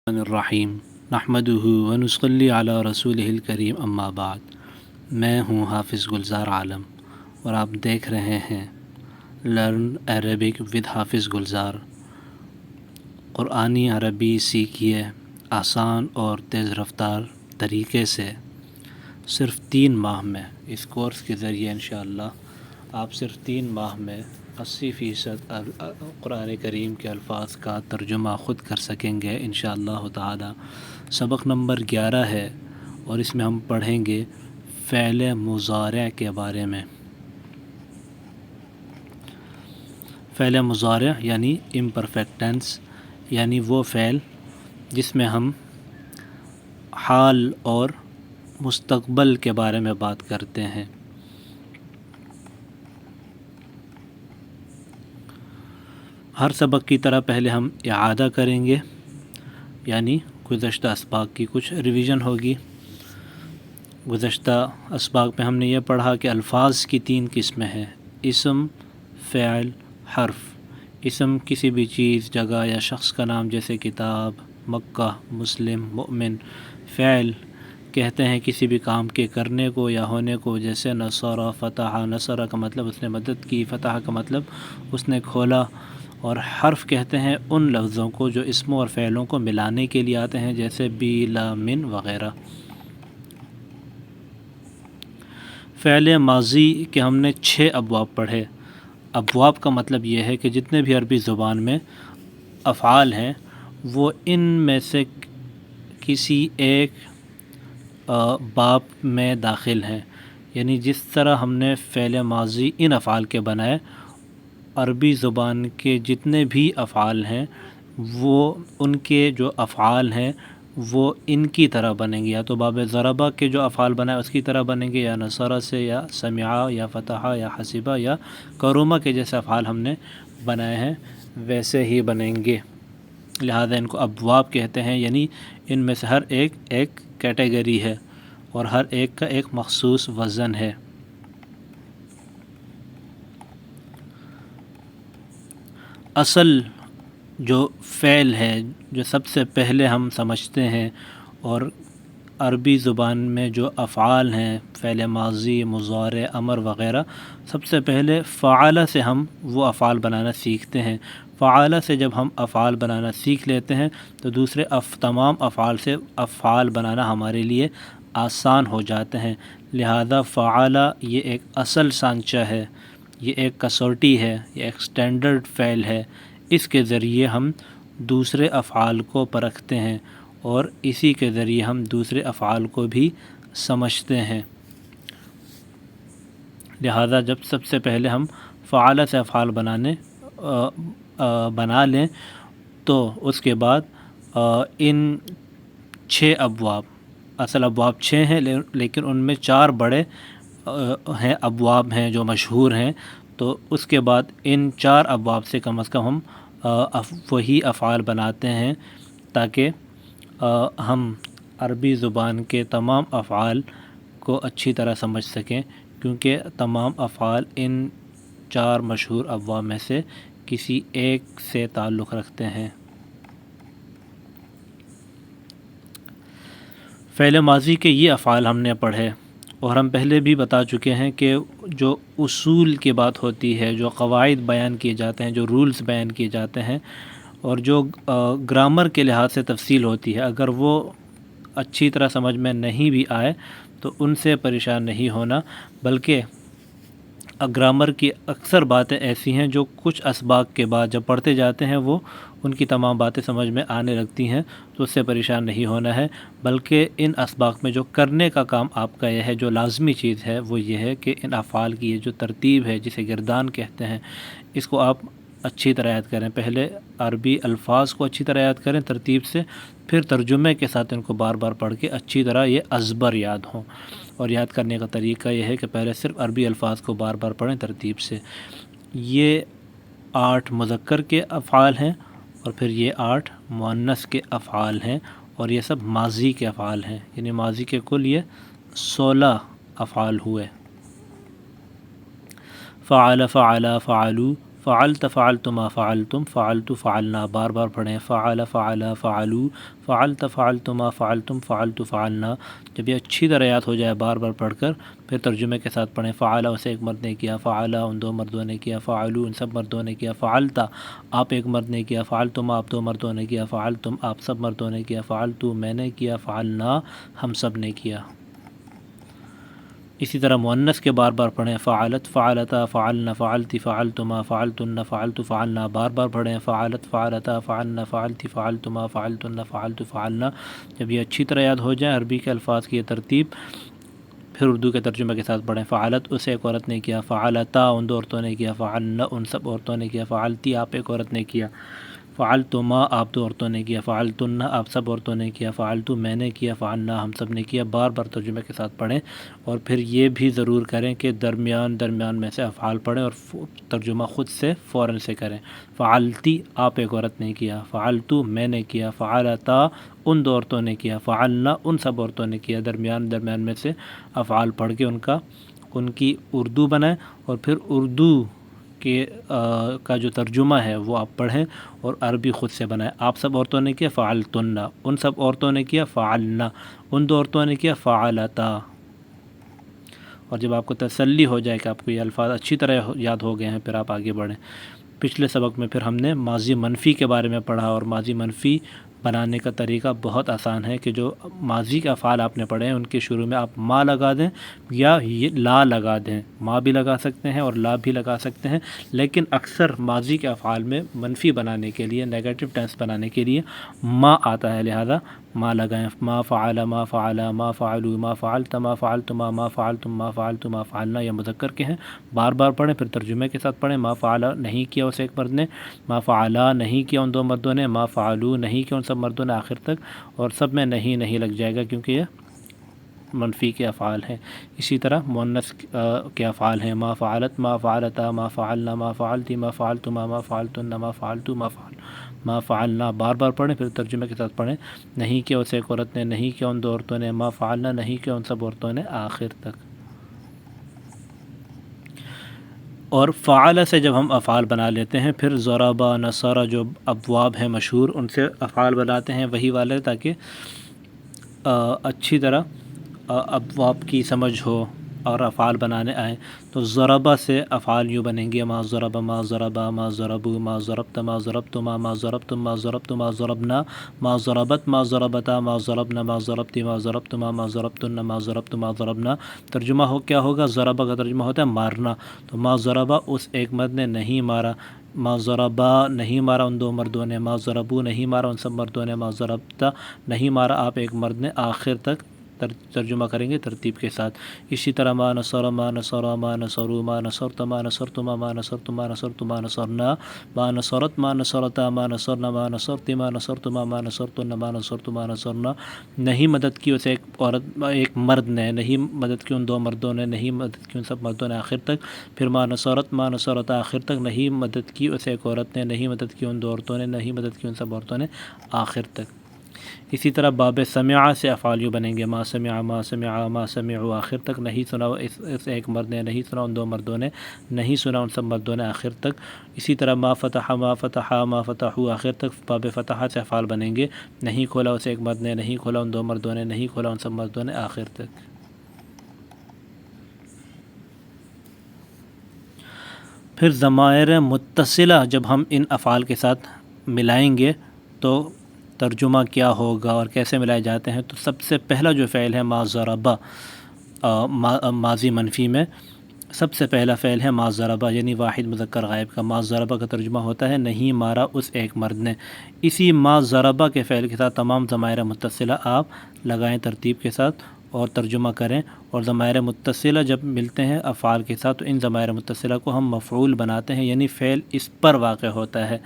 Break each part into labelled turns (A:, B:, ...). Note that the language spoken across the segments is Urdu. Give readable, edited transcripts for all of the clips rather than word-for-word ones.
A: الرحیم نحمدہ ونصلی علی رسولہ الکریم اما بعد۔ میں ہوں حافظ گلزار عالم اور آپ دیکھ رہے ہیں لرن عربک ود حافظ گلزار۔ قرآنی عربی سیکھیے آسان اور تیز رفتار طریقے سے صرف 3 ماہ میں۔ اس کورس کے ذریعے انشاءاللہ آپ صرف 3 ماہ میں 80% قرآن کریم کے الفاظ کا ترجمہ خود کر سکیں گے انشاءاللہ تعالی۔ سبق نمبر 11 ہے اور اس میں ہم پڑھیں گے فعل مضارع کے بارے میں۔ فعل مضارع یعنی امپرفیکٹ ٹینس، یعنی وہ فعل جس میں ہم حال اور مستقبل کے بارے میں بات کرتے ہیں۔ ہر سبق کی طرح پہلے ہم اعادہ کریں گے، یعنی گزشتہ اسباق کی کچھ ریویژن ہوگی۔ گزشتہ اسباق میں ہم نے یہ پڑھا کہ الفاظ کی 3 قسمیں ہیں: اسم، فعل، حرف۔ اسم کسی بھی چیز، جگہ یا شخص کا نام جیسے کتاب، مکہ، مسلم، مؤمن۔ فعل کہتے ہیں کسی بھی کام کے کرنے کو یا ہونے کو، جیسے نصر، فتح۔ نصر کا مطلب اس نے مدد کی، فتح کا مطلب اس نے کھولا۔ اور حرف کہتے ہیں ان لفظوں کو جو اسموں اور فعلوں کو ملانے کے لیے آتے ہیں، جیسے بی، لا، من وغیرہ۔ فعل ماضی کے ہم نے 6 ابواب پڑھے۔ ابواب کا مطلب یہ ہے کہ جتنے بھی عربی زبان میں افعال ہیں وہ ان میں سے کسی ایک باب میں داخل ہیں، یعنی جس طرح ہم نے فعل ماضی ان افعال کے بنائے، عربی زبان کے جتنے بھی افعال ہیں وہ ان کے جو افعال ہیں وہ ان کی طرح بنیں گے، یا تو باب ضربہ کے جو افعال بنائے اس کی طرح بنیں گے، یا نصر سے، یا سمعا، یا فتح، یا حسبہ، یا کرومہ کے جیسے افعال ہم نے بنائے ہیں ویسے ہی بنیں گے۔ لہذا ان کو ابواب کہتے ہیں، یعنی ان میں سے ہر ایک کیٹیگری ہے اور ہر ایک کا ایک مخصوص وزن ہے۔ اصل جو فعل ہے، جو سب سے پہلے ہم سمجھتے ہیں، اور عربی زبان میں جو افعال ہیں، فعل ماضی، مضارع، امر وغیرہ، سب سے پہلے فعل سے ہم وہ افعال بنانا سیکھتے ہیں۔ فعل سے جب ہم افعال بنانا سیکھ لیتے ہیں تو دوسرے تمام افعال سے افعال بنانا ہمارے لیے آسان ہو جاتے ہیں۔ لہذا فعل یہ ایک اصل سانچہ ہے، یہ ایک کسوٹی ہے، یہ ایک سٹینڈرڈ فعل ہے۔ اس کے ذریعے ہم دوسرے افعال کو پرکھتے ہیں اور اسی کے ذریعے ہم دوسرے افعال کو بھی سمجھتے ہیں۔ لہذا جب سب سے پہلے ہم فعل سے افعال بنا لیں تو اس کے بعد ان 6 ابواب، اصل ابواب 6 ہیں لیکن ان میں 4 بڑے ہیں ابواب ہیں جو مشہور ہیں، تو اس کے بعد ان 4 ابواب سے کم از کم ہم وہی افعال بناتے ہیں تاکہ ہم عربی زبان کے تمام افعال کو اچھی طرح سمجھ سکیں، کیونکہ تمام افعال ان 4 مشہور ابواب میں سے کسی ایک سے تعلق رکھتے ہیں۔ فعل ماضی کے یہ افعال ہم نے پڑھے، اور ہم پہلے بھی بتا چکے ہیں کہ جو اصول کی بات ہوتی ہے، جو قواعد بیان کیے جاتے ہیں، جو رولز بیان کیے جاتے ہیں، اور جو گرامر کے لحاظ سے تفصیل ہوتی ہے، اگر وہ اچھی طرح سمجھ میں نہیں بھی آئے تو ان سے پریشان نہیں ہونا، بلکہ گرامر کی اکثر باتیں ایسی ہیں جو کچھ اسباق کے بعد جب پڑھتے جاتے ہیں وہ ان کی تمام باتیں سمجھ میں آنے لگتی ہیں، تو اس سے پریشان نہیں ہونا ہے، بلکہ ان اسباق میں جو کرنے کا کام آپ کا یہ ہے، جو لازمی چیز ہے وہ یہ ہے کہ ان افعال کی یہ جو ترتیب ہے جسے گردان کہتے ہیں، اس کو آپ اچھی طرح یاد کریں۔ پہلے عربی الفاظ کو اچھی طرح یاد کریں ترتیب سے، پھر ترجمے کے ساتھ ان کو بار بار پڑھ کے اچھی طرح یہ ازبر یاد ہوں۔ اور یاد کرنے کا طریقہ یہ ہے کہ پہلے صرف عربی الفاظ کو بار بار پڑھیں ترتیب سے۔ یہ 8 مذکر کے افعال ہیں اور پھر یہ 8 مؤنث کے افعال ہیں، اور یہ سب ماضی کے افعال ہیں، یعنی ماضی کے کل یہ 16 افعال ہوئے۔ فعل، فعلا، فعلوا، فعلت فعلتما فعلتم فعلت فعلنا، بار بار پڑھیں. فعل فعلا فعلوا، فعلت فعلتما فعلتم فعلت فعلنا. جب یہ اچھی طرح یاد ہو جائے بار بار پڑھ کر پھر ترجمے کے ساتھ پڑھیں. فعلا اسے ایک مرد نے کیا، فعلا ان دو مردوں نے کیا، فعلوا ان سب مردوں نے کیا، فعلتا آپ ایک مرد نے کیا، فعلتما آپ دو مردوں نے کیا، فعلتم آپ سب مردوں نے کیا، فعلتو میں نے کیا، فعلنا ہم سب نے کیا. اسی طرح مؤنث کے بار بار پڑھیں. فعلت فعلتا فعلنا فعلتی فعلتما فعلتن فعلت فعلنا، بار بار پڑھیں. فعلت فعلتا فعلنا فعلتی فعلتما فعلتن فعلت فعلنا. جب یہ اچھی طرح یاد ہو جائے عربی کے الفاظ کی یہ ترتیب پھر اردو کے ترجمے کے ساتھ پڑھیں. فعلت اسے ایک عورت نے کیا، فعلتا ان دو عورتوں نے کیا، فعلنا ان سب عورتوں نے کیا، فعلتی آپ ایک عورت نے کیا، فعلتما آپ دو عورتوں نے کیا، فعلتن آپ سب عورتوں نے کیا، فعلتو میں نے کیا، فعلنا ہم سب نے کیا. بار بار ترجمے کے ساتھ پڑھیں اور پھر یہ بھی ضرور کریں کہ درمیان میں سے افعال پڑھیں اور ترجمہ خود سے فوراً سے کریں. فعلتی آپ ایک عورت نے کیا، فعلتو میں نے کیا، فعلتا ان دو عورتوں نے کیا، فعلنا ان سب عورتوں نے کیا. درمیان میں سے افعال پڑھ کے ان کی اردو بنائیں اور پھر اردو کا جو ترجمہ ہے وہ آپ پڑھیں اور عربی خود سے بنائیں. آپ سب عورتوں نے کیا فعلتن، ان سب عورتوں نے کیا فعلنا، ان دو عورتوں نے کیا فعلتا. اور جب آپ کو تسلی ہو جائے کہ آپ کو یہ الفاظ اچھی طرح یاد ہو گئے ہیں پھر آپ آگے بڑھیں. پچھلے سبق میں پھر ہم نے ماضی منفی کے بارے میں پڑھا اور ماضی منفی بنانے کا طریقہ بہت آسان ہے کہ جو ماضی کے افعال آپ نے پڑھے ہیں ان کے شروع میں آپ ما لگا دیں یا لا لگا دیں. ما بھی لگا سکتے ہیں اور لا بھی لگا سکتے ہیں، لیکن اکثر ماضی کے افعال میں منفی بنانے کے لیے، نیگیٹو ٹینس بنانے کے لیے ما آتا ہے، لہذا ما لگائیں. ما فعل ما فعلا ما فعلوا ما فعلت ما فعلتما ما فعلتم ما فعلتم ما فعلنا. یہ مذکر کے ہیں، بار بار پڑھیں پھر ترجمے کے ساتھ پڑھیں. ما فعلا نہیں کیا اسے ایک مرد نے، ما فعلا نہیں کیا ان دو مردوں نے، ما فعلوا نہیں کیا ان سب مردوں نے آخر تک، اور سب میں نہیں لگ جائے گا کیونکہ یہ منفی کے افعال ہیں. اسی طرح مؤنث کے افعال ہیں. ما فعلت ما فعلتا ما فعلنا ما فعلتی ما فعلتما ما فعلتن ما فعلتو ما فعلنا. بار بار پڑھیں پھر ترجمے کے ساتھ پڑھیں. نہیں کیا اسے ایک عورت نے، نہیں کیا ان دو عورتوں نے، ما فعلنا نہیں کیا ان سب عورتوں نے آخر تک. اور فعل سے جب ہم افعال بنا لیتے ہیں پھر ضربا نصر جو ابواب ہیں مشہور ان سے افعال بناتے ہیں وہی والے، تاکہ اچھی طرح ابواب کی سمجھ ہو اور افعال بنانے آئیں. تو ضربہ سے افعال یوں بنیں گے: ما ضرب ما ضربا ما ضربوا ما ضربت ما ضربتما ما ضربتم ما ضربت ما ضربنا ما ضربت ما ضربتا ما ضربنا ما ضربتی ما ضربتما ما ضربتن ما ضربت ما ضربنا. ترجمہ کیا ہوگا؟ ضربہ کا ترجمہ ہوتا ہے مارنا. تو ما ضربہ اس ایک مرد نے نہیں مارا، ما ضربا نہیں مارا ان دو مردوں نے، ما ضربو نہیں مارا ان سب مردوں نے، ما ضربتا نہیں مارا آپ ایک مرد نے. آخر تک ترجمہ کریں گے ترتیب کے ساتھ. اسی طرح ما نصر ما نصر ما نصروا ما نصرت ما نصرتما ما نصرت ما نصرت ما نصرنا ما نصرت ما نصرتا ما نصرنا ما نصرت ما نصرتما ما نصرتن ما نصرت ما نصرنا. نہیں مدد کی اسے ایک مرد نے، نہیں مدد کی ان دو مردوں نے، نہیں مدد کی ان سب مردوں نے آخر تک. پھر ما نصرت ما نصرتا آخر تک، نہیں مدد کی اسے ایک عورت نے، نہیں مدد کی ان دو عورتوں نے، نہیں مدد کی ان سب عورتوں نے آخر تک. اسی طرح باب سمع سے افعال یوں بنیں گے: ما سمع ما سمع ما سمعوا آخر تک، نہیں سنا اس ایک مرد نے، نہیں سنا ان دو مردوں نے، نہیں سنا ان سب مردوں نے آخر تک. اسی طرح ما فتح ما فتح ما فتحوا آخر تک باب فتح سے افعال بنیں گے: نہیں کھولا اس ایک مرد نے، نہیں کھولا ان دو مردوں نے، نہیں کھولا ان سب مردوں نے آخر تک. پھر ضمائر متصلہ جب ہم ان افعال کے ساتھ ملائیں گے تو ترجمہ کیا ہوگا اور کیسے ملائے جاتے ہیں. تو سب سے پہلا جو فعل ہے ما ضربا، ماضی منفی میں سب سے پہلا فعل ہے ما ضربا، یعنی واحد مذکر غائب کا. ما ضربا کا ترجمہ ہوتا ہے نہیں مارا اس ایک مرد نے. اسی ما ضربا کے فعل کے ساتھ تمام ضمائر متصلہ آپ لگائیں ترتیب کے ساتھ اور ترجمہ کریں. اور ضمائر متصلہ جب ملتے ہیں افعال کے ساتھ تو ان ضمائر متصلہ کو ہم مفعول بناتے ہیں، یعنی فعل اس پر واقع ہوتا ہے.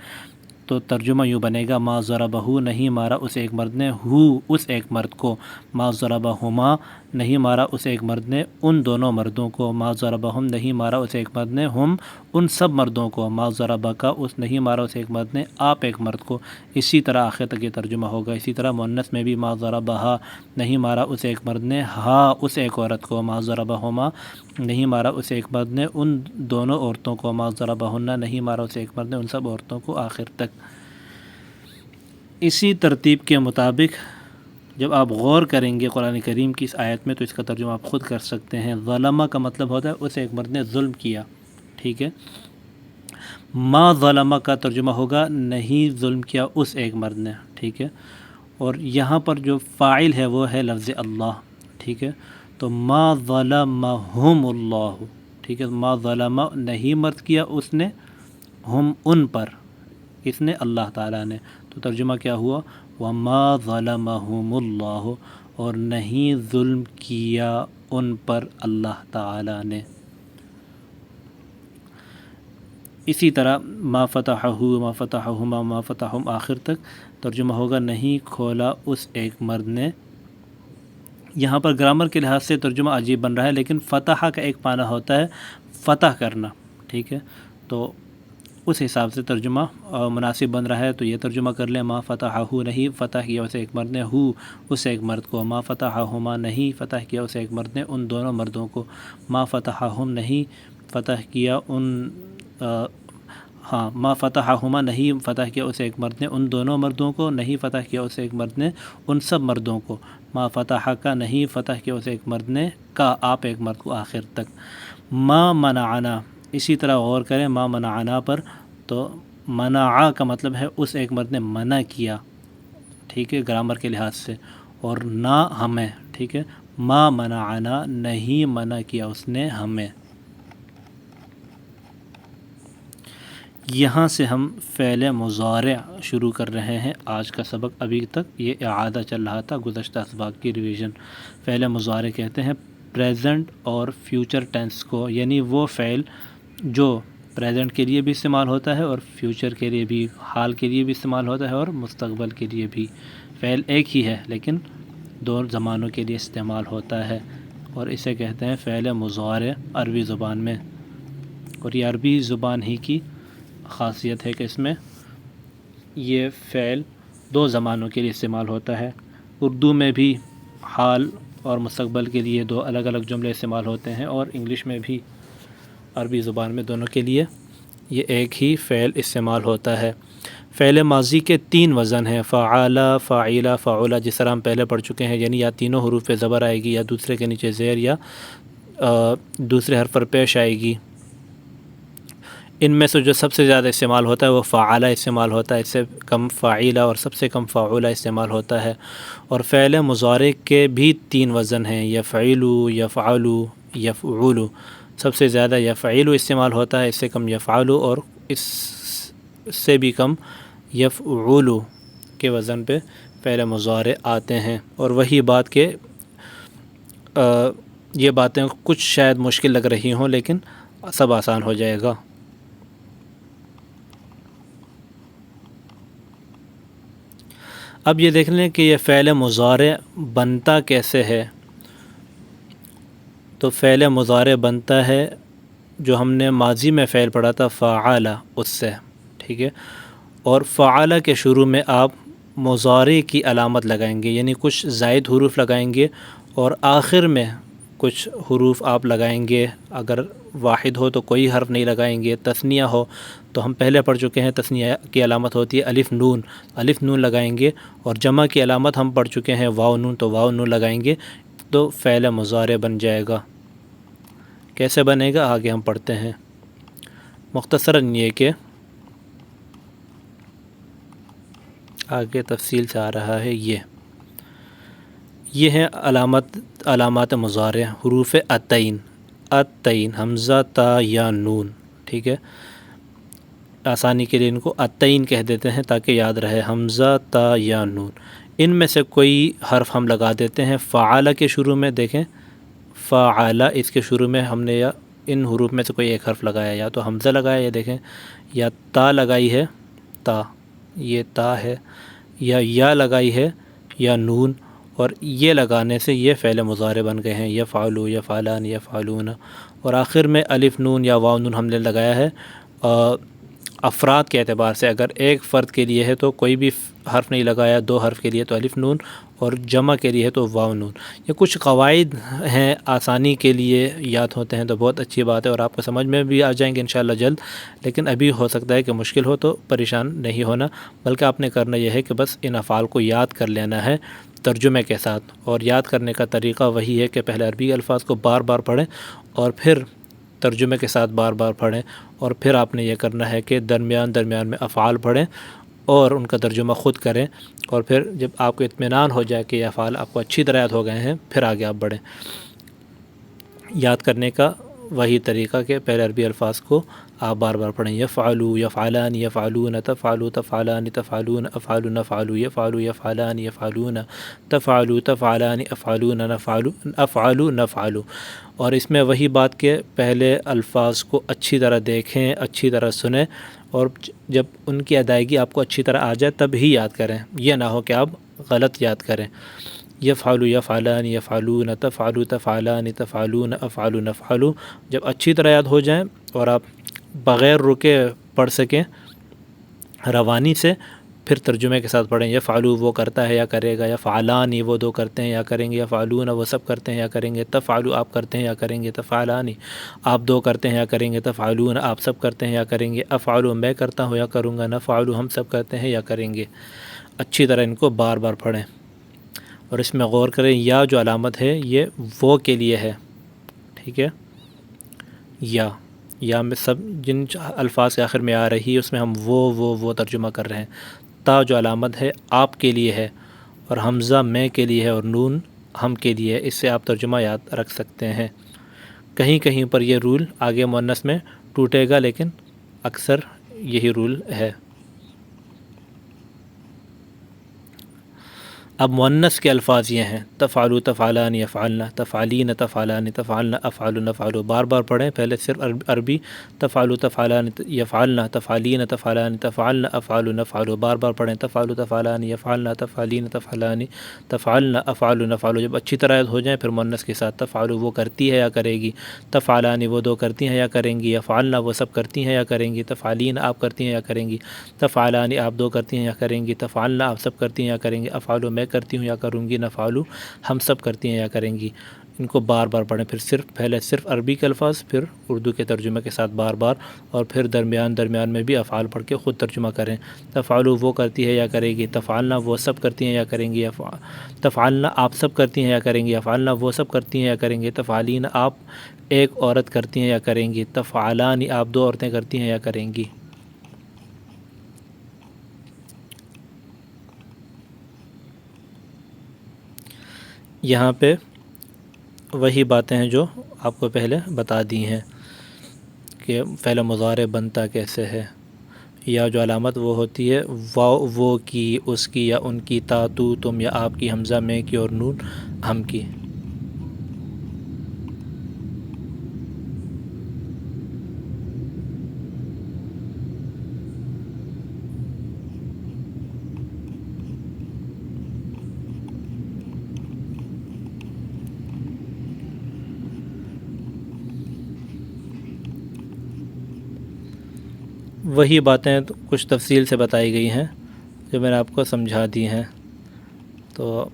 A: تو ترجمہ یوں بنے گا: ما ضربہ نہیں مارا اس ایک مرد نے، ہو اس ایک مرد کو، ما ضربہما نہیں مارا اس ایک مرد نے ان دونوں مردوں کو، ما ضربہم نہیں مارا اس ایک مرد نے، ہم ان سب مردوں کو، ما ضربک اس نہیں مارا اس ایک مرد نے، آپ ایک مرد کو۔ اسی طرح آخر تک یہ ترجمہ ہوگا۔ اسی طرح مؤنث میں بھی ما ضربہا نہیں مارا اس ایک مرد نے، ہا اس ایک عورت کو، ما ضربہما نہیں مارا اس ایک مرد نے ان دونوں عورتوں کو، ما ضربہن نہیں مارا اس ایک مرد نے ان سب عورتوں کو، آخر تک۔ اسی ترتیب کے مطابق جب آپ غور کریں گے قرآن کریم کی اس آیت میں تو اس کا ترجمہ آپ خود کر سکتے ہیں۔ ظلمہ کا مطلب ہوتا ہے اس ایک مرد نے ظلم کیا، ٹھیک ہے۔ ما ظلمہ کا ترجمہ ہوگا نہیں ظلم کیا اس ایک مرد نے، ٹھیک ہے۔ اور یہاں پر جو فاعل ہے وہ ہے لفظ اللہ، ٹھیک ہے۔ تو ما ظلمہم اللہ، ٹھیک ہے۔ ما ظلمہ نہیں مرد کیا اس نے، ہم ان پر، اس نے اللہ تعالیٰ نے، تو ترجمہ کیا ہوا؟ وما ظلمہم اللہ، اور نہیں ظلم کیا ان پر اللہ تعالیٰ نے۔ اسی طرح ما فتحہ ما فتحہما ما فتحہم آخر تک ترجمہ ہوگا نہیں کھولا اس ایک مرد نے۔ یہاں پر گرامر کے لحاظ سے ترجمہ عجیب بن رہا ہے، لیکن فتح کا ایک معنی ہوتا ہے فتح کرنا، ٹھیک ہے۔ تو اس حساب سے ترجمہ مناسب بن رہا ہے، تو یہ ترجمہ کر لیں ما فتحہ نہیں فتح کیا اسے ایک مرد نے، ہو اس ایک مرد کو، ما فتحہما نہیں فتح کیا اسے ایک مرد نے ان دونوں مردوں کو، ما فتحہم نہیں فتح کیا ان ما فتحہما نہیں فتح کیا اسے ایک مرد نے ان دونوں مردوں کو، نہیں فتح کیا اسے ایک مرد نے ان سب مردوں کو، ما فتح کا نہیں فتح کیا اسے ایک مرد نے، کا آپ ایک مرد کو، آخر تک۔ ما منعنا، اسی طرح غور کریں ما منعنا پر، تو منع کا مطلب ہے اس ایک مرد نے منع کیا، ٹھیک ہے، گرامر کے لحاظ سے، اور نہ ہمیں، ٹھیک ہے۔ ما منعنا نہیں منع کیا اس نے ہمیں۔ یہاں سے ہم فعل مضارع شروع کر رہے ہیں آج کا سبق۔ ابھی تک یہ اعادہ چل رہا تھا گزشتہ اسباق کی ریویژن۔ فعل مضارع کہتے ہیں پریزنٹ اور فیوچر ٹینس کو، یعنی وہ فعل جو پریزنٹ کے لیے بھی استعمال ہوتا ہے اور فیوچر کے لیے بھی، حال کے لیے بھی استعمال ہوتا ہے اور مستقبل کے لیے بھی۔ فعل ایک ہی ہے لیکن دو زمانوں کے لیے استعمال ہوتا ہے، اور اسے کہتے ہیں فعل مضارع عربی زبان میں۔ اور یہ عربی زبان ہی کی خاصیت ہے کہ اس میں یہ فعل دو زمانوں کے لیے استعمال ہوتا ہے۔ اردو میں بھی حال اور مستقبل کے لیے دو الگ الگ جملے استعمال ہوتے ہیں، اور انگلش میں بھی عربی زبان میں دونوں کے لیے یہ ایک ہی فعل استعمال ہوتا ہے۔ فعل ماضی کے 3 وزن ہیں، فعال، فاعل، فعول، جس طرح ہم پہلے پڑھ چکے ہیں، یعنی یا تینوں حروف پہ زبر آئے گی، یا دوسرے کے نیچے زیر، یا دوسرے حرف پر پیش آئے گی۔ ان میں سے جو سب سے زیادہ استعمال ہوتا ہے وہ فعال استعمال ہوتا ہے، اس سے کم فاعل اور سب سے کم فعول استعمال ہوتا ہے۔ اور فعل مضارع کے بھی 3 وزن ہیں، یفعل، یفعل، یفعول۔ سب سے زیادہ یفعل استعمال ہوتا ہے، اس سے کم یفعل، اور اس سے بھی کم یفعول کے وزن پہ فعل مضارع آتے ہیں۔ اور وہی بات کہ یہ باتیں کچھ شاید مشکل لگ رہی ہوں لیکن سب آسان ہو جائے گا۔ اب یہ دیکھ لیں کہ یہ فعل مضارع بنتا کیسے ہے۔ تو فعل مضارع بنتا ہے جو ہم نے ماضی میں فعل پڑھا تھا فعال، اس سے، ٹھیک ہے۔ اور فعال کے شروع میں آپ مضارع کی علامت لگائیں گے، یعنی کچھ زائد حروف لگائیں گے، اور آخر میں کچھ حروف آپ لگائیں گے۔ اگر واحد ہو تو کوئی حرف نہیں لگائیں گے، تثنیہ ہو تو ہم پہلے پڑھ چکے ہیں تثنیہ کی علامت ہوتی ہے الف نون، الف نون لگائیں گے، اور جمع کی علامت ہم پڑھ چکے ہیں واو نون، تو واو نون لگائیں گے تو فعل مضارع بن جائے گا۔ کیسے بنے گا آگے ہم پڑھتے ہیں۔ مختصراً یہ کہ آگے تفصیل سے آ رہا ہے، یہ ہے علامات مضارع، حروف التعین، التعین، حمزہ، تا، یا، نون، ٹھیک ہے۔ آسانی کے لیے ان کو التعین کہہ دیتے ہیں تاکہ یاد رہے، حمزہ، تا، یا، نون۔ ان میں سے کوئی حرف ہم لگا دیتے ہیں فعال کے شروع میں، دیکھیں فعال، اس کے شروع میں ہم نے یا ان حروف میں سے کوئی ایک حرف لگایا، یا تو حمزہ لگایا، یہ دیکھیں، یا تا لگائی ہے، تا، یہ تا ہے، یا لگائی ہے، یا نون، اور یہ لگانے سے یہ فعل مضارع بن گئے ہیں، یفعلو، یفعلان، یفعلون، اور آخر میں الف نون یا واو نون ہم نے لگایا ہے افراد کے اعتبار سے۔ اگر ایک فرد کے لیے ہے تو کوئی بھی حرف نہیں لگایا، دو حرف کے لیے تو الف نون، اور جمع کے لیے تو واو نون۔ یہ کچھ قواعد ہیں، آسانی کے لیے یاد ہوتے ہیں تو بہت اچھی بات ہے، اور آپ کو سمجھ میں بھی آ جائیں گے انشاءاللہ جلد، لیکن ابھی ہو سکتا ہے کہ مشکل ہو تو پریشان نہیں ہونا، بلکہ آپ نے کرنا یہ ہے کہ بس ان افعال کو یاد کر لینا ہے ترجمے کے ساتھ۔ اور یاد کرنے کا طریقہ وہی ہے کہ پہلے عربی الفاظ کو بار بار پڑھیں اور پھر ترجمے کے ساتھ بار بار پڑھیں، اور پھر آپ نے یہ کرنا ہے کہ درمیان میں افعال پڑھیں اور ان کا ترجمہ خود کریں، اور پھر جب آپ کو اطمینان ہو جائے کہ یہ افعال آپ کو اچھی طرح یاد ہو گئے ہیں، پھر آگے آپ بڑھیں۔ یاد کرنے کا وہی طریقہ کہ پہلے عربی الفاظ کو آپ بار بار پڑھیں، یفعلو، یفعلان، یفعلون، تفعلو، تفعلان، تفعلون، افعلوا، نفعلوا، یفعلوا، یفعلان، یفعلون، تفعلوا، تفعلان، افعلون، افعلوا، نفعلوا۔ اور اس میں وہی بات کہ پہلے الفاظ کو اچھی طرح دیکھیں، اچھی طرح سنیں، اور جب ان کی ادائیگی آپ کو اچھی طرح آ جائے تب ہی یاد کریں، یہ نہ ہو کہ آپ غلط یاد کریں۔ یفعلوا، یفعلان، یفعلون، تفعلوا، تفعلان، تفعلون، افعلوا، نفعلوا، جب اچھی طرح یاد ہو جائیں اور آپ بغیر رکے پڑھ سکیں روانی سے، پھر ترجمے کے ساتھ پڑھیں۔ یفعلوا وہ کرتا ہے یا کرے گا، یفعلان وہ دو کرتے ہیں یا کریں گے، یفعلون وہ سب کرتے ہیں یا کریں گے، تفعلوا آپ کرتے ہیں یا کریں گے، تفعلان آپ دو کرتے ہیں یا کریں گے، تفعلون آپ سب کرتے ہیں یا کریں گے، افعلوا میں کرتا ہوں یا کروں گا، نفعلوا ہم سب کرتے ہیں یا کریں گے۔ اچھی طرح ان کو بار بار پڑھیں، اور اس میں غور کریں یا جو علامت ہے یہ وہ کے لیے ہے، ٹھیک ہے، یا میں سب جن الفاظ کے آخر میں آ رہی ہے اس میں ہم وہ ترجمہ کر رہے ہیں۔ تا جو علامت ہے آپ کے لیے ہے، اور حمزہ میں کے لیے ہے، اور نون ہم کے لیے ہے، اس سے آپ ترجمہ یاد رکھ سکتے ہیں۔ کہیں کہیں پر یہ رول آگے مؤنث میں ٹوٹے گا، لیکن اکثر یہی رول ہے۔ اب مؤنث کے الفاظ یہ ہیں، تفعلوا، تفعلان، یفعلن، تفعلین، تفعلان، تفعلن، افعلوا، نفعلوا، بار بار پڑھیں۔ پہلے صرف عربی تفعلوا، تفعلان، یفعلن، تفعلین، تفعلان، تفعلن، افعلوا، نفعلوا، بار بار پڑھیں۔ تفعلوا، تفعلان، یفعلن، تفعلین، تفعلان، تفعلن، افعلوا، نفعلوا، جب اچھی طرح ہو جائیں پھر مؤنث کے ساتھ تفعلوا وہ کرتی ہے یا کرے گی، تفعلان وہ دو کرتی ہیں یا کریں گی، یفعلن وہ سب کرتی ہیں یا کریں گی، تفعلین آپ کرتی ہیں یا کریں گی، تفعلان آپ دو کرتی ہیں یا کریں گی، تفعلن آپ سب کرتی ہیں یا کریں گی، افعلوا میں کرتی ہوں یا کروں گی، نفعلوا ہم سب کرتی ہیں یا کریں گی۔ ان کو بار بار پڑھیں، پھر پہلے صرف عربی کے الفاظ، پھر اردو کے ترجمے کے ساتھ بار بار، اور پھر درمیان میں بھی افعال پڑھ کے خود ترجمہ کریں۔ تفعلوا وہ کرتی ہے یا کرے گی، تفعلن وہ سب کرتی ہیں یا کریں گی، تفعلن آپ سب کرتی ہیں یا کریں گی، افعلن وہ سب کرتی ہیں یا کریں گی، تفعلین آپ ایک عورت کرتی ہیں یا کریں گی، تفعلان آپ دو عورتیں کرتی ہیں یا کریں گی۔ یہاں پہ وہی باتیں ہیں جو آپ کو پہلے بتا دی ہیں کہ فعل مضارع بنتا کیسے ہے۔ یا جو علامت وہ ہوتی ہے وہ کی، اس کی یا ان کی، تا تو تم یا آپ کی، حمزہ میں کی، اور نون ہم کی۔ وہی باتیں کچھ تفصیل سے بتائی گئی ہیں جو میں نے آپ کو سمجھا دی ہیں۔ تو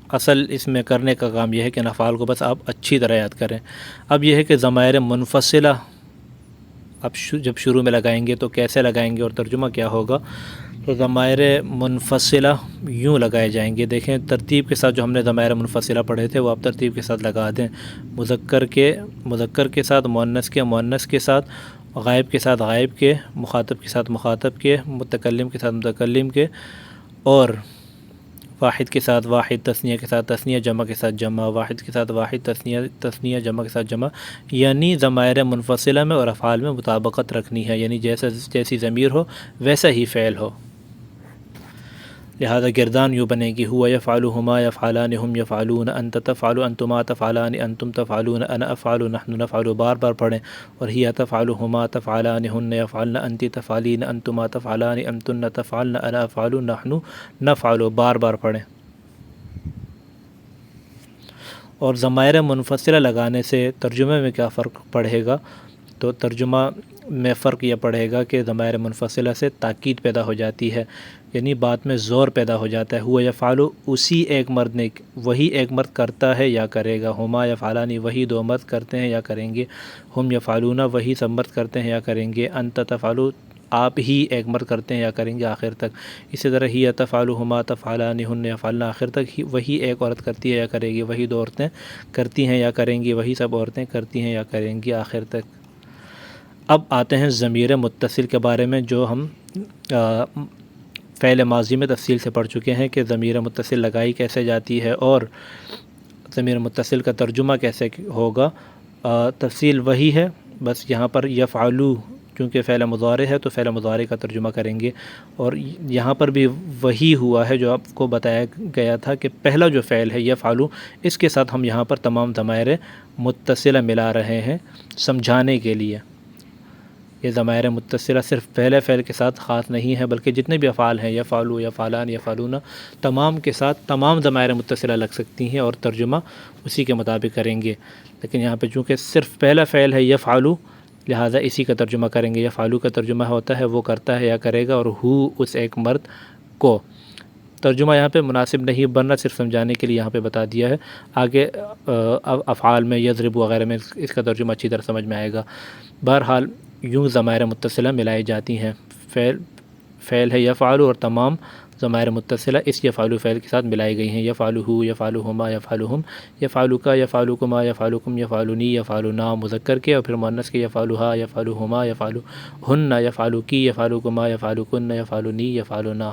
A: اصل اس میں کرنے کا کام یہ ہے کہ ان افعال کو بس آپ اچھی طرح یاد کریں۔ اب یہ ہے کہ ضمائر منفصلہ اب جب شروع میں لگائیں گے تو کیسے لگائیں گے اور ترجمہ کیا ہوگا۔ تو ضمائر منفصلہ یوں لگائے جائیں گے، دیکھیں ترتیب کے ساتھ جو ہم نے ضمائر منفصلہ پڑھے تھے وہ آپ ترتیب کے ساتھ لگا دیں۔ مذکر کے ساتھ مؤنث کے ساتھ، غائب کے ساتھ غائب کے، مخاطب کے ساتھ مخاطب کے، متکلم کے ساتھ متکلم کے، اور واحد کے ساتھ واحد، تثنیہ کے ساتھ تثنیہ، جمع کے ساتھ جمع، واحد کے ساتھ واحد، تثنیہ جمع کے ساتھ جمع، یعنی ضمائر منفصلہ میں اور افعال میں مطابقت رکھنی ہے، یعنی جیسی ضمیر ہو ویسا ہی فعل ہو۔ لہذا گردان یوں بنے گی، ہوا یفعل، ہما یفعلان، ہم یفعلون، انت تفعل، انتما تفعلان، انتم تفعلون، انا افعل، نحن نفعل، بار بار پڑھیں۔ اور ہی تفعل، ہما تفعلان، ہن یفعلن، انتی تفعلین، انتما تفعلان، انتن تفعلن، انا افعل، نحن نفعل، بار بار پڑھیں۔ اور ضمائر منفصلہ لگانے سے ترجمے میں کیا فرق پڑے گا؟ تو ترجمہ میں فرق یہ پڑے گا کہ ضمائر منفصلہ سے تاکید پیدا ہو جاتی ہے، یعنی بات میں زور پیدا ہو جاتا ہے۔ ہوا یفعل اسی ایک مرد نے، وہی ایک مرد کرتا ہے یا کرے گا۔ ہما یفعلانی وہی دو مرد کرتے ہیں یا کریں گے۔ ہم یفعلون وہی سب مرد کرتے ہیں یا کریں گے۔ انت تفعل آپ ہی ایک مرد کرتے ہیں یا کریں گے آخر تک۔ اسی طرح ہی تفعل ہما تفعلان ہن یفعلن آخر تک وہی ایک عورت کرتی ہے یا کرے گی، وہی دو عورتیں کرتی ہیں یا کریں گی، وہی سب عورتیں کرتی ہیں یا کریں گی آخر تک۔ اب آتے ہیں ضمیر متصل کے بارے میں، جو ہم فعل ماضی میں تفصیل سے پڑھ چکے ہیں کہ ضمیر متصل لگائی کیسے جاتی ہے اور ضمیر متصل کا ترجمہ کیسے ہوگا۔ تفصیل وہی ہے، بس یہاں پر یفعلو کیونکہ فعل مضارع ہے تو فعل مضارع کا ترجمہ کریں گے، اور یہاں پر بھی وہی ہوا ہے جو آپ کو بتایا گیا تھا کہ پہلا جو فعل ہے یفعلو، اس کے ساتھ ہم یہاں پر تمام ضمائر متصلہ ملا رہے ہیں سمجھانے کے لیے۔ یہ ضمائر متصلہ صرف پہلے فعل کے ساتھ خاص نہیں ہے، بلکہ جتنے بھی افعال ہیں یفعلو، یفعلان، یفعلون، تمام کے ساتھ تمام ضمائر متصلہ لگ سکتی ہیں اور ترجمہ اسی کے مطابق کریں گے۔ لیکن یہاں پہ چونکہ صرف پہلا فعل ہے یفعلو، لہٰذا اسی کا ترجمہ کریں گے۔ یفعلو کا ترجمہ ہوتا ہے وہ کرتا ہے یا کرے گا، اور ہو اس ایک مرد کو۔ ترجمہ یہاں پہ مناسب نہیں بننا، صرف سمجھانے کے لیے یہاں پہ بتا دیا ہے۔ آگے افعال میں یضرب وغیرہ میں اس کا ترجمہ اچھی طرح سمجھ میں آئے گا۔ بہرحال یوں ضمائر متصلہ ملائی جاتی ہیں۔ فعل ہے یفعلو اور تمام ضمائر متصلہ اس یفعلو فعل کے ساتھ ملائی گئی ہیں۔ یفعلہ، یفعلہما، یفعلہم، یفعلک، یفعلکما، یفعلکم، یفعلنی، یفعلنا مذکر کے، اور پھر مؤنث کے یفعلہا، یفعلہما، یفعلہن، یفعلکی، یفعلکما، یفعلکن، یفعلنی، یفعلنا۔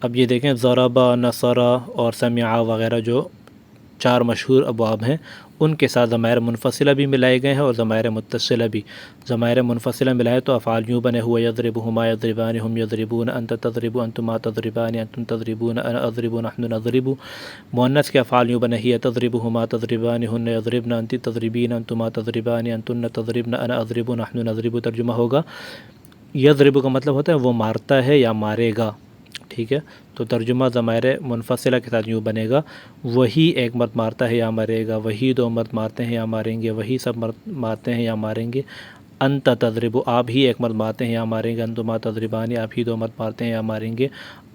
A: اب یہ دیکھیں ضربا، نصرا اور سمعا وغیرہ جو 4 مشہور ابواب ہیں، ان کے ساتھ ضمائر منفصلہ بھی ملائے گئے ہیں اور ضمائر متصلہ بھی۔ ضمائر منفصلہ ملائے تو افعال یوں بنے ہوئے یضرب، ہما یضربان، ہم یضربون، انت تضرب، انتما تضربان، انتم تضربون، انا اضرب، نحن نضرب۔ مؤنث کے افعال یوں بنے ہی تضرب، ہما تضربان، ہن یضربن، انت تضربین، انتما تضربان، انتن تضربن، انا اضرب، نحن نضرب۔ ترجمہ ہوگا یضرب کا مطلب ہوتا ہے وہ مارتا ہے یا مارے گا، ٹھیک ہے؟ تو ترجمہ ضمائر منفصلہ کے ساتھ یوں بنے گا، وہی ایک مرد مارتا ہے یا مرے گا، وہی دو مرد مارتے ہیں یا ماریں گے، وہی سب مرد مارتے ہیں یا ماریں گے۔ انت تضرب آپ ہی ایک مرد مارتے ہیں یا ماریں گے، انتما تضربان آپ ہی دو مرد مارتے ہیں یا ماریں گے،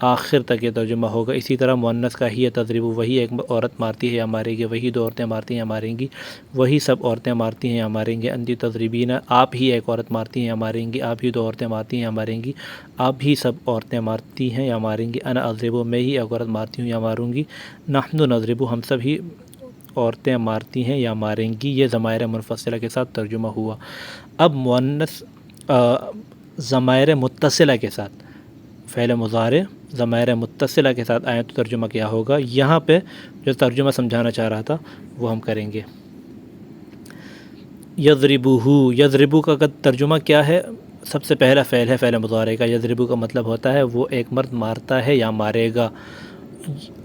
A: آخر تک یہ ترجمہ ہوگا۔ اسی طرح مؤنث کا ہی تضرب وہی ایک عورت مارتی ہے یا مارے گی، وہی دو عورتیں مارتی ہیں یا ماریں گی، وہی سب عورتیں مارتی ہیں یا ماریں گے۔ انتی تضربین آپ ہی ایک عورت مارتی ہیں یا ماریں گی، آپ ہی دو عورتیں مارتی ہیں یا ماریں گی، آپ ہی سب عورتیں مارتی ہیں یا ماریں گی۔ انا اضرب میں ہی ایک عورت مارتی ہوں یا ماروں گی۔ نحن نضرب ہم سب ہی عورتیں مارتی ہیں یا ماریں گی۔ یہ ضمائر منفصلہ کے ساتھ ترجمہ ہوا۔ اب مؤنث ضمائر متصلہ کے ساتھ، فعل مضارع ضمائر متصلہ کے ساتھ آئیں تو ترجمہ کیا ہوگا؟ یہاں پہ جو ترجمہ سمجھانا چاہ رہا تھا وہ ہم کریں گے۔ یضربہ، یضربو کا ترجمہ کیا ہے؟ سب سے پہلا فعل ہے فعل مضارع کا۔ یضربو کا مطلب ہوتا ہے وہ ایک مرد مارتا ہے یا مارے گا۔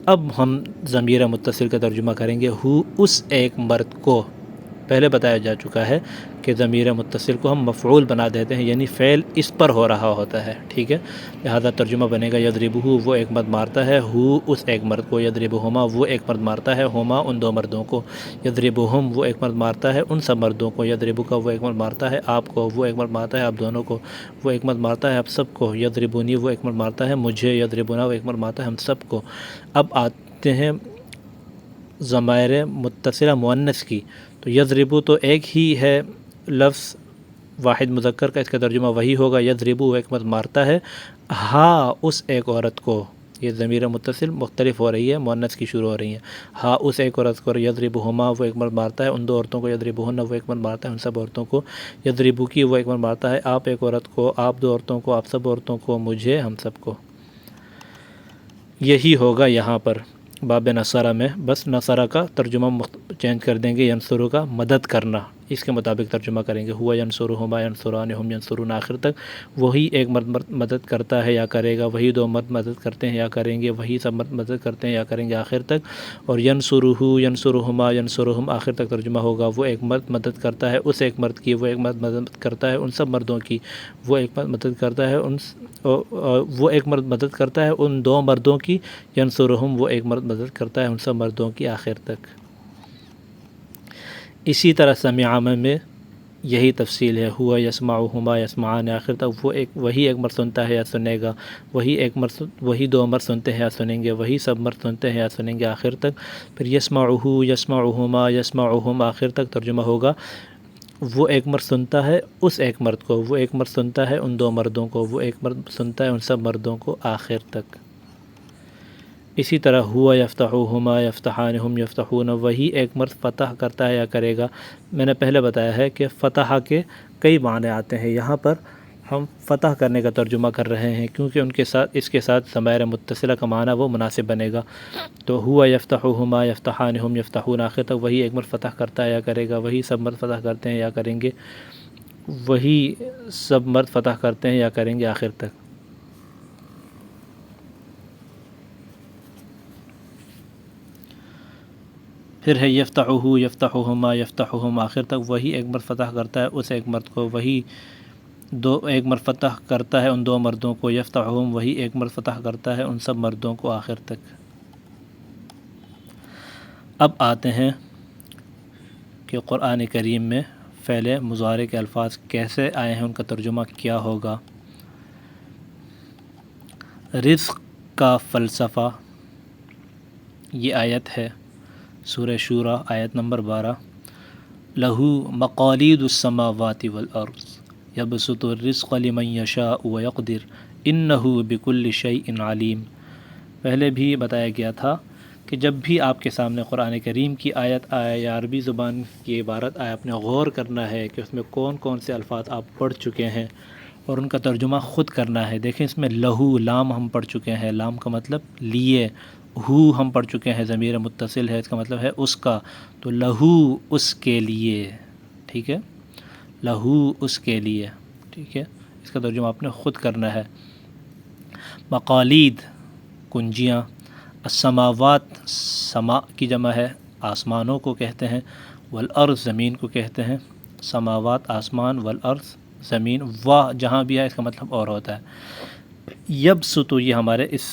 A: اب ہم ضمیر متصل کا ترجمہ کریں گے، ہو اس ایک مرد کو۔ پہلے بتایا جا چکا ہے کہ ضمیر متصل کو ہم مفعول بنا دیتے ہیں، یعنی فعل اس پر ہو رہا ہوتا ہے، ٹھیک ہے؟ لہذا ترجمہ بنے گا یضربہ وہ ایک مرد مارتا ہے، ہو اس ایک مرد کو، یضربہما وہ ایک مرد مارتا ہے، ہما ان دو مردوں کو، یضربہم وہ ایک مرد مارتا ہے ان سب مردوں کو، یضربک وہ ایک مرد مارتا ہے آپ کو، وہ ایک مرد مارتا ہے آپ دونوں کو، وہ ایک مرد مارتا ہے آپ سب کو، یضربونی وہ ایک مرد مارتا ہے مجھے، یضربنا وہ ایک مرد مارتا ہے ہم سب کو۔ اب آتے ہیں ضمائر متصلہ مؤنث کی، تو یضربو تو ایک ہی ہے لفظ واحد مذکر کا، اس کا ترجمہ وہی ہوگا، یضربو وہ ایک مرد مارتا ہے، ہاں اس ایک عورت کو۔ یہ ضمیر متصل مختلف ہو رہی ہے، مؤنث کی شروع ہو رہی ہیں، ہاں اس ایک عورت کو، یضربہما وہ ایک مرد مارتا ہے ان دو عورتوں کو، یضربہن وہ ایک مرد مارتا ہے ان سب عورتوں کو، یضربکی وہ ایک مرد مارتا ہے آپ ایک عورت کو، آپ دو عورتوں کو، آپ سب عورتوں کو، مجھے ہم سب کو۔ یہی ہوگا یہاں پر باب نصرہ میں، بس نصرہ کا ترجمہ چینج کر دیں گے، ینصرو کا مدد کرنا، اس کے مطابق ترجمہ کریں گے. ہوا ینصرہما ینصرانہم ینصرون آخر تک. وہی ایک مرد مدد کرتا ہے یا کرے گا, وہی دو مرد مدد کرتے ہیں یا کریں گے, وہی سب مرد مدد کرتے ہیں یا کریں گے آخر تک. اور ینصرہ ینصرہما ینصرہم آخر تک ترجمہ ہوگا وہ ایک مرد مدد کرتا ہے اس ایک مرد کی, وہ ایک مرد مدد کرتا ہے ان سب مردوں کی, وہ ایک مرد مدد کرتا ہے وہ ایک مرد مدد کرتا ہے ان دو مردوں کی, ینصرہم وہ ایک مرد مدد کرتا ہے ان سب مردوں کی آخر تک. اسی طرح سمع میں یہی تفصیل ہے. ہوا یسمعہما یسمعان آخر تک وہی ایک مرد سنتا ہے یا سنے گا, وہی دو مرد سنتے ہیں یا سنیں گے, وہی سب مرد سنتے ہیں یا سنیں گے آخر تک. پھر یسمعہ یسمعہما یسمعہم آخر تک ترجمہ ہوگا وہ ایک مرد سنتا ہے اس ایک مرد کو, وہ ایک مرد سنتا ہے ان دو مردوں کو, وہ ایک مرد سنتا ہے ان سب مردوں کو آخر تک. اسی طرح ہوا یفتحہما یفتحانہم یفتحون وہی ایک مرد فتح کرتا ہے یا کرے گا. میں نے پہلے بتایا ہے کہ فتح کے کئی معنی آتے ہیں, یہاں پر ہم فتح کرنے کا ترجمہ کر رہے ہیں کیونکہ اس کے ساتھ ضمائر متصلہ کا معنی وہ مناسب بنے گا. تو ہوا یفتحہما یفتحانہم یفتحون آخر تک وہی ایک مرد فتح کرتا ہے یا کرے گا, وہی سب مرد فتح کرتے ہیں یا کریں گے, وہی سب مرد فتح کرتے ہیں یا کریں گے آخر تک. پھر ہے یفتحہ یفتحہما یفتحہم آخر تک وہی ایک مرد فتح کرتا ہے اس ایک مرد کو, وہی ایک مرد فتح کرتا ہے ان دو مردوں کو, یفتحہم وہی ایک مرد فتح کرتا ہے ان سب مردوں کو آخر تک. اب آتے ہیں کہ قرآن کریم میں فعل مضارع کے الفاظ کیسے آئے ہیں, ان کا ترجمہ کیا ہوگا. رزق کا فلسفہ یہ آیت ہے سورہ شورى آیت نمبر 12. لہو مقالید السماوات والارض یبسط الرزق لمن یشاء ویقدر انہ بکل شیء علیم. پہلے بھی بتایا گیا تھا کہ جب بھی آپ کے سامنے قرآن کریم کی آیت آئے یا عربی زبان کی عبارت آئے, آپ نے غور کرنا ہے کہ اس میں کون کون سے الفاظ آپ پڑھ چکے ہیں اور ان کا ترجمہ خود کرنا ہے. دیکھیں اس میں لہو لام ہم پڑھ چکے ہیں, لام کا مطلب لیے, ہو ہم پڑھ چکے ہیں ضمیر متصل ہے اس کا مطلب ہے اس کا, تو لہو اس کے لیے, ٹھیک ہے, لہو اس کے لیے, ٹھیک ہے, اس کا ترجمہ آپ نے خود کرنا ہے. مقالید کنجیاں, السماوات سما کی جمع ہے, آسمانوں کو کہتے ہیں, والارض زمین کو کہتے ہیں, سماوات آسمان, والارض زمین, واہ جہاں بھی ہے اس کا مطلب اور ہوتا ہے. یبسطو یہ ہمارے اس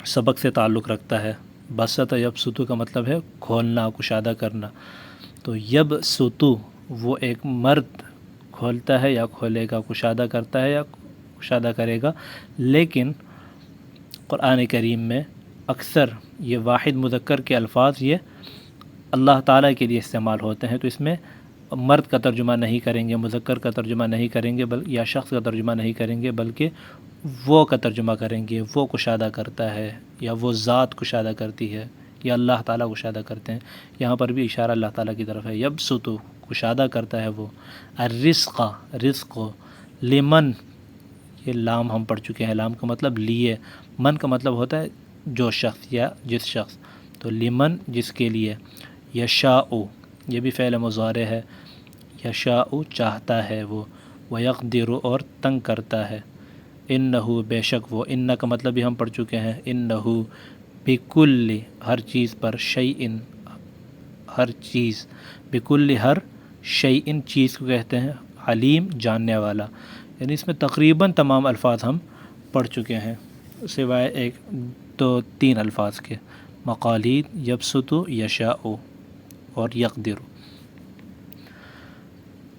A: سبق سے تعلق رکھتا ہے. بسط یبسطو کا مطلب ہے کھولنا, کشادہ کرنا. تو یبسطو وہ ایک مرد کھولتا ہے یا کھولے گا, کشادہ کرتا ہے یا کشادہ کرے گا. لیکن قرآن کریم میں اکثر یہ واحد مذکر کے الفاظ یہ اللہ تعالیٰ کے لیے استعمال ہوتے ہیں, تو اس میں مرد کا ترجمہ نہیں کریں گے, مذکر کا ترجمہ نہیں کریں گے, یا شخص کا ترجمہ نہیں کریں گے, بلکہ وہ کا ترجمہ کریں گے. وہ کشادہ کرتا ہے یا وہ ذات کشادہ کرتی ہے یا اللہ تعالیٰ کشادہ کرتے ہیں. یہاں پر بھی اشارہ اللہ تعالیٰ کی طرف ہے. یبسطو کشادہ کرتا ہے وہ. الرزق رزق, لمن یہ لام ہم پڑھ چکے ہیں, لام کا مطلب لیے, من کا مطلب ہوتا ہے جو شخص یا جس شخص, تو لمن جس کے لیے. یشاء یہ بھی فعل مضارع ہے, یشاء چاہتا ہے وہ, ویقدر اور تنگ کرتا ہے. انہ بے شک وہ, ان کا مطلب بھی ہم پڑھ چکے ہیں, انہ بکل ہر چیز پر, شیئن ہر چیز, بکل ہر شیئن چیز کو کہتے ہیں, علیم جاننے والا. یعنی اس میں تقریباً تمام الفاظ ہم پڑھ چکے ہیں سوائے ایک دو تین الفاظ کے, مقالید, یبسط, یشاء اور یقدر.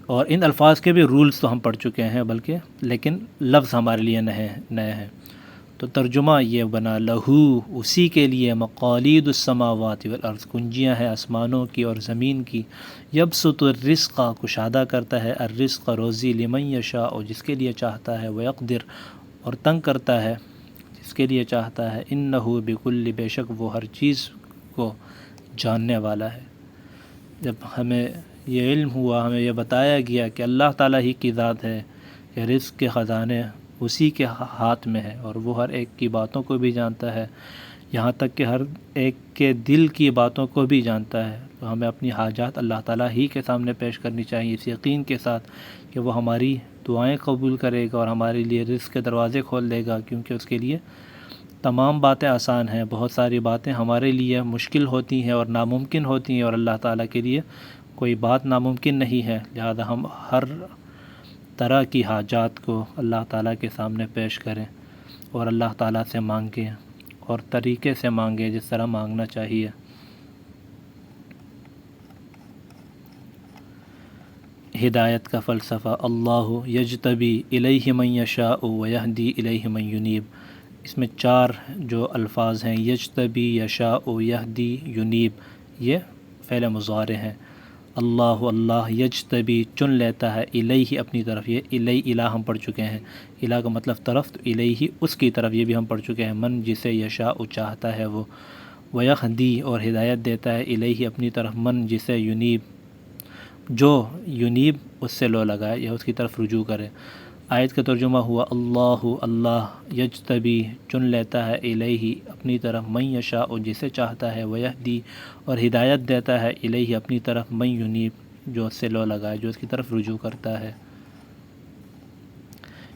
A: اور ان الفاظ کے بھی رولز تو ہم پڑھ چکے ہیں لیکن لفظ ہمارے لیے نئے ہیں. تو ترجمہ یہ بنا لہو اسی کے لیے, مقالید السماوات والارض کنجیاں ہیں آسمانوں کی اور زمین کی, یبسط الرزق کشادہ کرتا ہے, الرزق روزی, لمن یشاء جس کے لیے چاہتا ہے, ویقدر اور تنگ کرتا ہے جس کے لیے چاہتا ہے, انہ بکل بے شک وہ ہر چیز کو جاننے والا ہے. جب ہمیں یہ علم ہوا, ہمیں یہ بتایا گیا کہ اللہ تعالیٰ ہی کی ذات ہے, کہ رزق کے خزانے اسی کے ہاتھ میں ہے اور وہ ہر ایک کی باتوں کو بھی جانتا ہے, یہاں تک کہ ہر ایک کے دل کی باتوں کو بھی جانتا ہے۔ تو ہمیں اپنی حاجات اللہ تعالیٰ ہی کے سامنے پیش کرنی چاہیے، اس یقین کے ساتھ کہ وہ ہماری دعائیں قبول کرے گا اور ہمارے لیے رزق کے دروازے کھول دے گا، کیونکہ اس کے لیے تمام باتیں آسان ہیں۔ بہت ساری باتیں ہمارے لیے مشکل ہوتی ہیں اور ناممکن ہوتی ہیں، اور اللہ تعالیٰ کے لیے کوئی بات ناممکن نہیں ہے۔ لہذا ہم ہر طرح کی حاجات کو اللہ تعالیٰ کے سامنے پیش کریں اور اللہ تعالیٰ سے مانگیں، اور طریقے سے مانگیں جس طرح مانگنا چاہیے۔ ہدایت کا فلسفہ، اللہ یجتبی الیہ من یشاء ویہدی الیہ من ینیب۔ اس میں 4 جو الفاظ ہیں، یجتبی، یشاء، یہدی، ینیب، یہ فعل مضارع ہیں۔ اللہ یجتبی چن لیتا ہے، الیہ اپنی طرف، یہ الہ ہم پڑھ چکے ہیں، الہ کا مطلب طرف، تو الیہ اس کی طرف، یہ بھی ہم پڑھ چکے ہیں، من جسے یشاء چاہتا ہے وہ، ویہدی اور ہدایت دیتا ہے، الیہ اپنی طرف، من جسے ینیب جو ینیب اس سے لو لگائے یا اس کی طرف رجوع کرے۔ آیت کا ترجمہ ہوا، اللہ یجتبی چن لیتا ہے، الیہ اپنی طرف، من یشاء جسے چاہتا ہے، ویہدی اور ہدایت دیتا ہے، الیہ اپنی طرف، من ینیب جو اس سے لو لگائے، جو اس کی طرف رجوع کرتا ہے۔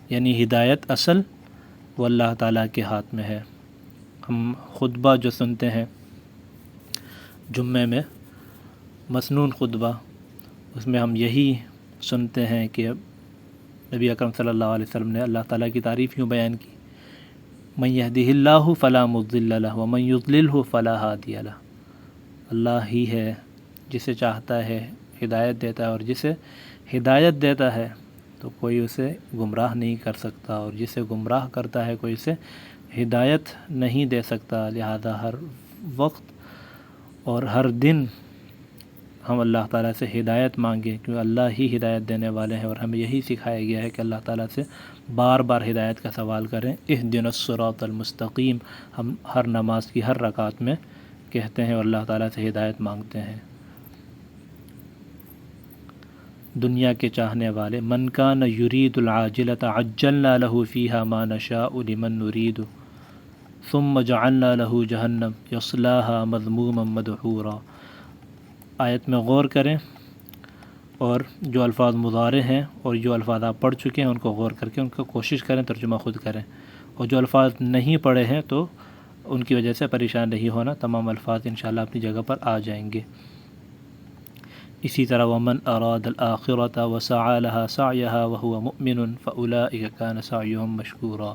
A: یعنی ہدایت اصل وہ اللہ تعالیٰ کے ہاتھ میں ہے۔ ہم خطبہ جو سنتے ہیں جمعے میں، مسنون خطبہ، اس میں ہم یہی سنتے ہیں کہ نبی اکرم صلی اللہ علیہ وسلم نے اللہ تعالیٰ کی تعریف یوں بیان کی، من یہدہ اللہ فلا مضل لہ ومن یضللہ فلا ہادی لہ۔ اللہ ہی ہے جسے چاہتا ہے ہدایت دیتا ہے، اور جسے ہدایت دیتا ہے تو کوئی اسے گمراہ نہیں کر سکتا، اور جسے گمراہ کرتا ہے کوئی اسے ہدایت نہیں دے سکتا۔ لہذا ہر وقت اور ہر دن ہم اللہ تعالیٰ سے ہدایت مانگیں، کیونکہ اللہ ہی ہدایت دینے والے ہیں، اور ہمیں یہی سکھایا گیا ہے کہ اللہ تعالیٰ سے بار بار ہدایت کا سوال کریں۔ اہدنا الصراط المستقیم ہم ہر نماز کی ہر رکعت میں کہتے ہیں اور اللہ تعالیٰ سے ہدایت مانگتے ہیں۔ دنیا کے چاہنے والے، من کان یرید العاجلۃ عجلنا له فیہا ما نشاء لمن نرید ثم جعلنا له جہنم یصلاھا مذموما مدحورا۔ آیت میں غور کریں، اور جو الفاظ مضارع ہیں اور جو الفاظ آپ پڑھ چکے ہیں ان کو غور کر کے ان کو کوشش کریں ترجمہ خود کریں، اور جو الفاظ نہیں پڑھے ہیں تو ان کی وجہ سے پریشان نہیں ہونا، تمام الفاظ انشاءاللہ اپنی جگہ پر آ جائیں گے۔ اسی طرح ومن اراد الآخرۃ وسعى لها سعيها وهو مؤمن فأولئك كان سعيهم مشکورا۔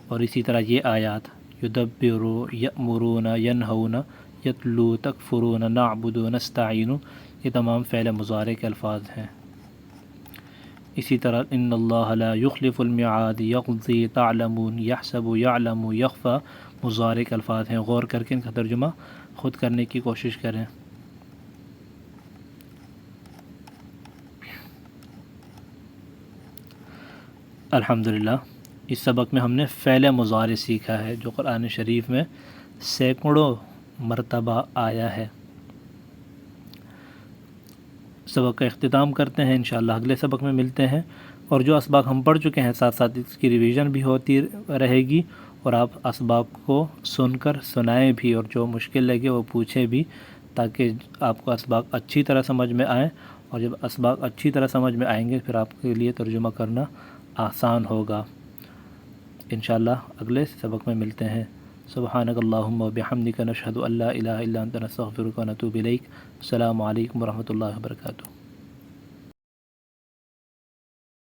A: اور اسی طرح یہ آیات، یدبر، یأمرون، ینہون، یتلو، تکفرون، نعبد، نستعین، یہ تمام فعل مضارع کے الفاظ ہیں۔ اسی طرح ان اللہ لا یخلف الميعاد، یقضی، تعلمون، یحسب، یعلم، یخفی، مضارع کے الفاظ ہیں۔ غور کر کے ان کا ترجمہ خود کرنے کی کوشش کریں۔ الحمدللہ اس سبق میں ہم نے فعل مضارع سیکھا ہے، جو قرآن شریف میں سینکڑوں مرتبہ آیا ہے۔ سبق کا اختتام کرتے ہیں، انشاءاللہ اگلے سبق میں ملتے ہیں، اور جو اسباق ہم پڑھ چکے ہیں ساتھ ساتھ اس کی ریویژن بھی ہوتی رہے گی، اور آپ اسباق کو سن کر سنائیں بھی، اور جو مشکل لگے وہ پوچھیں بھی، تاکہ آپ کو اسباق اچھی طرح سمجھ میں آئیں، اور جب اسباق اچھی طرح سمجھ میں آئیں گے پھر آپ کے لیے ترجمہ کرنا آسان ہوگا۔ انشاءاللہ اگلے سبق میں ملتے ہیں۔ سبحانک اللہم و بحمدک، نشہد ان لا الہ الا انت، نستغفرک و نتوب الیک۔ السلام علیکم ورحمۃ اللہ وبرکاتہ۔